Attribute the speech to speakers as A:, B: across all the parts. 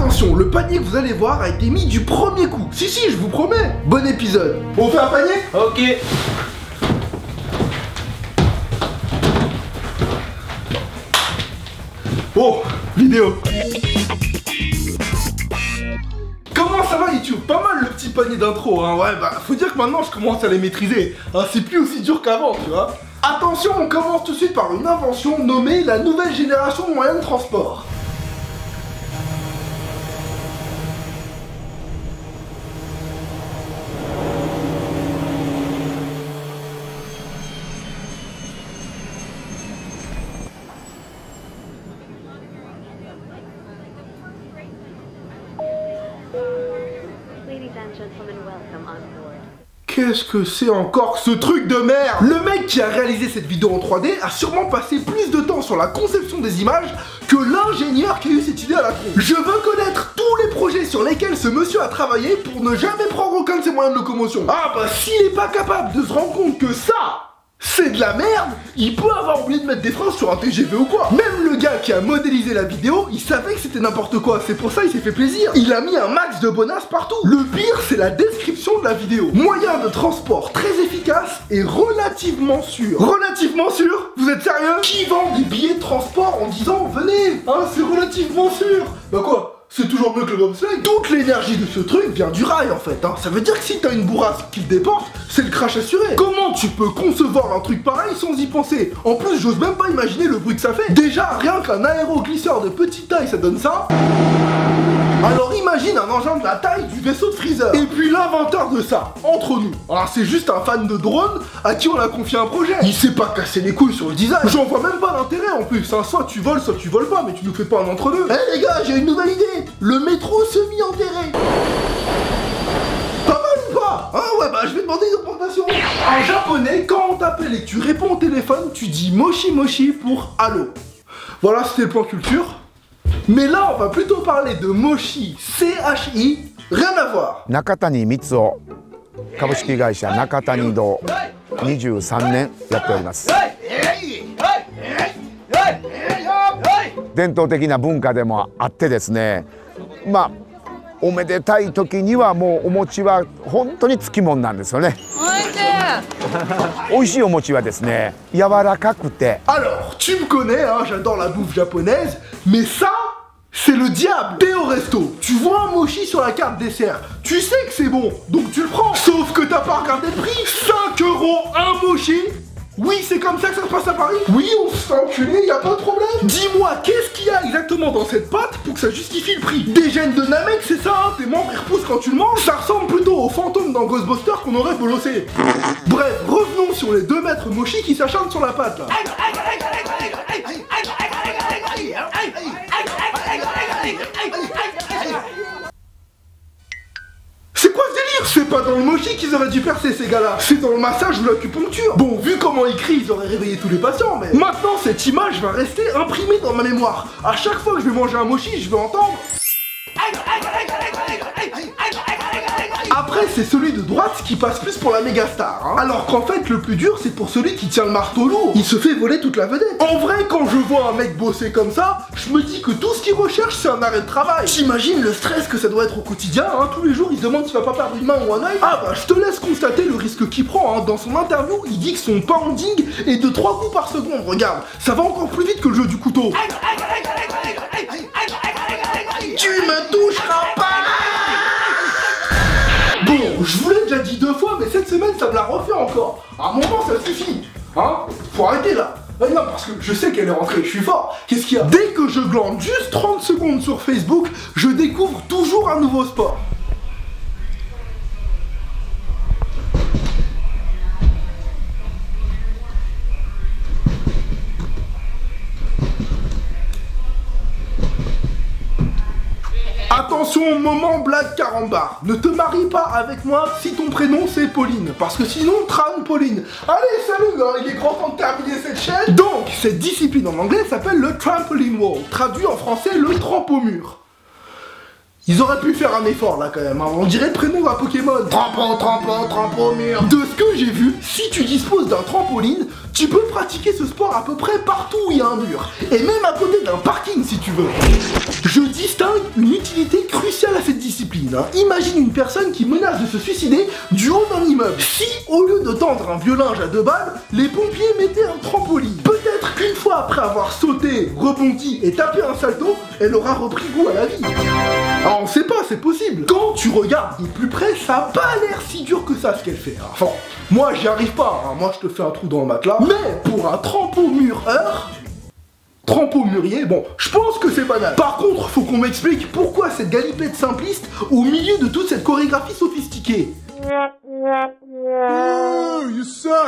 A: Attention, le panier que vous allez voir a été mis du premier coup. Si, je vous promets. Bon épisode. On fait un panier?
B: Ok.
A: Oh, vidéo. Comment ça va YouTube? Pas mal le petit panier d'intro, hein. Ouais, bah, faut dire que maintenant je commence à les maîtriser. Hein, c'est plus aussi dur qu'avant, tu vois. Attention, on commence tout de suite par une invention nommée la nouvelle génération de moyens de transport. Qu'est-ce que c'est encore ce truc de merde? Le mec qui a réalisé cette vidéo en 3D a sûrement passé plus de temps sur la conception des images que l'ingénieur qui a eu cette idée à la con. Je veux connaître tous les projets sur lesquels ce monsieur a travaillé pour ne jamais prendre aucun de ses moyens de locomotion. Ah bah s'il est pas capable de se rendre compte que ça, c'est de la merde, il peut avoir oublié de mettre des freins sur un TGV ou quoi. Même le gars qui a modélisé la vidéo, il savait que c'était n'importe quoi, c'est pour ça il s'est fait plaisir. Il a mis un max de bonasse partout. Le pire, c'est la description de la vidéo. Moyen de transport très efficace et relativement sûr. Relativement sûr? Vous êtes sérieux? Qui vend des billets de transport en disant venez, hein, c'est relativement sûr? Bah quoi? C'est toujours mieux que le bobsleigh. Toute l'énergie de ce truc vient du rail en fait, hein. Ça veut dire que si t'as une bourrasse qui te déporte, c'est le crash assuré. Comment tu peux concevoir un truc pareil sans y penser? En plus, j'ose même pas imaginer le bruit que ça fait. Déjà, rien qu'un aéroglisseur de petite taille, ça donne ça. Alors imagine un engin de la taille du vaisseau de Freezer. Et puis l'inventeur de ça, entre nous. Alors c'est juste un fan de drone à qui on a confié un projet. Il s'est pas cassé les couilles sur le design. J'en vois même pas l'intérêt en plus, hein. Soit tu voles pas, mais tu nous fais pas un entre-deux. Eh les gars, j'ai une nouvelle idée. Le métro semi-enterré. Pas mal ou pas? Ah ouais, bah je vais demander une augmentation. En japonais, quand on t'appelle et que tu réponds au téléphone, tu dis moshi moshi pour allô. Voilà, c'était le plan culture. Mais là, on va plutôt parler de Moshi, CHI, rien à voir.
C: Nakatani Mitsuo, 株式会社中谷堂、23年やっております。伝統的な文化でもあってですね、まあおめでたい時にはもうお餅は本当につきもんなんですよね。美味しいお餅はですね、柔らかくて。
A: Alors, tu me connais, hein, j'adore la bouffe japonaise, mais ça, c'est le diable. T'es au resto, tu vois un mochi sur la carte dessert, tu sais que c'est bon, donc tu le prends. Sauf que t'as pas regardé le prix. 5 € un mochi. Oui, c'est comme ça que ça se passe à Paris. Oui, on se fait enculer, y a pas de problème. Dis-moi, qu'est-ce qu'il y a exactement dans cette pâte pour que ça justifie le prix? Des gènes de Namek, c'est ça, hein? Tes membres ils repoussent quand tu le manges. Ça ressemble plutôt au fantôme dans Ghostbusters qu'on aurait bolossé. Bref, revenons sur les 2 maîtres mochi qui s'acharnent sur la pâte là. C'est quoi ce délire? C'est pas dans le mochi qu'ils auraient dû percer ces gars-là, c'est dans le massage ou l'acupuncture. Bon, vu comment ils crient, ils auraient réveillé tous les patients, mais maintenant cette image va rester imprimée dans ma mémoire. À chaque fois que je vais manger un mochi, je vais entendre. Après, c'est celui de droite qui passe plus pour la méga star, hein. Alors qu'en fait, le plus dur, c'est pour celui qui tient le marteau lourd. Il se fait voler toute la vedette. En vrai, quand je vois un mec bosser comme ça, je me dis que tout ce qu'il recherche, c'est un arrêt de travail. T'imagines le stress que ça doit être au quotidien, hein. Tous les jours, il se demande s'il va pas perdre une main ou un œil. Ah bah, je te laisse constater le risque qu'il prend, hein. Dans son interview, il dit que son pounding est de 3 coups par seconde. Regarde, ça va encore plus vite que le jeu du couteau. Tu me toucheras pas. Bon, je vous l'ai déjà dit 2 fois, mais cette semaine, ça me l'a refait encore. À un moment, ça suffit. Hein? Faut arrêter là. Ah non, parce que je sais qu'elle est rentrée, je suis fort. Qu'est-ce qu'il y a? Dès que je glande juste 30 secondes sur Facebook, je découvre toujours un nouveau sport. Attention, moment blague carambar. Ne te marie pas avec moi si ton prénom c'est Pauline. Parce que sinon, Tran Pauline. Allez, salut, hein, il est grand temps de terminer cette chaîne. Donc, cette discipline en anglais s'appelle le trampoline wall. Traduit en français, le trampo-mur. Ils auraient pu faire un effort là quand même, hein. On dirait le prénom d'un Pokémon. Trampo, mur. De ce que j'ai vu, si tu disposes d'un trampoline, tu peux pratiquer ce sport à peu près partout où il y a un mur. Et même à côté d'un parking si tu veux. Je distingue une utilité cruciale à cette discipline, hein. Imagine une personne qui menace de se suicider du haut d'un immeuble. Si, au lieu de tendre un vieux linge à 2 balles, les pompiers mettaient un trampoline, peut-être qu'une fois après avoir sauté, rebondi et tapé un salto, elle aura repris goût à la vie. Alors on sait pas, c'est possible. Quand tu regardes de plus près, ça a pas l'air si dur que ça ce qu'elle fait. Enfin, moi j'y arrive pas, hein. Moi je te fais un trou dans le matelas. Mais pour un trampo-mureur, trampo-murier, bon, je pense que c'est banal. Par contre, faut qu'on m'explique pourquoi cette galipette simpliste au milieu de toute cette chorégraphie sophistiquée.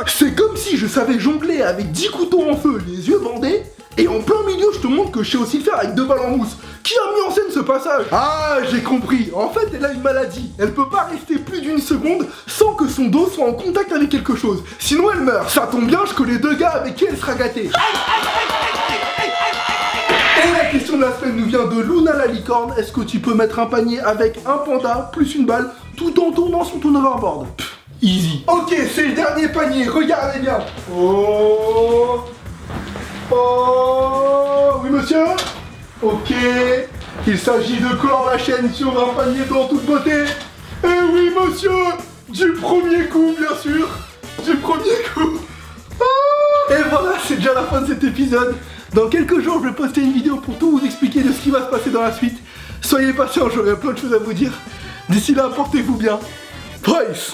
A: C'est comme si je savais jongler avec 10 couteaux en feu, les yeux bandés, et en plein milieu je te montre que je sais aussi le faire avec 2 balles en mousse. Qui a mis en scène ce passage? Ah, j'ai compris. En fait, elle a une maladie. Elle peut pas rester plus d'1 seconde sans que son dos soit en contact avec quelque chose. Sinon elle meurt. Ça tombe bien, je connais 2 gars avec qui elle sera gâtée. Et la question de la semaine nous vient de Luna la licorne. Est-ce que tu peux mettre un panier avec un panda plus une balle tout en tournant son ton overboard? Easy. Ok, c'est le dernier panier, regardez bien. Oh. Oui monsieur. Ok. Il s'agit de clore la chaîne sur un panier dans toute beauté. Eh oui monsieur. Du premier coup bien sûr. Du premier coup. Et voilà, c'est déjà la fin de cet épisode. Dans quelques jours, je vais poster une vidéo pour tout vous expliquer de ce qui va se passer dans la suite. Soyez patients, j'aurai plein de choses à vous dire. D'ici là, portez-vous bien. Peace.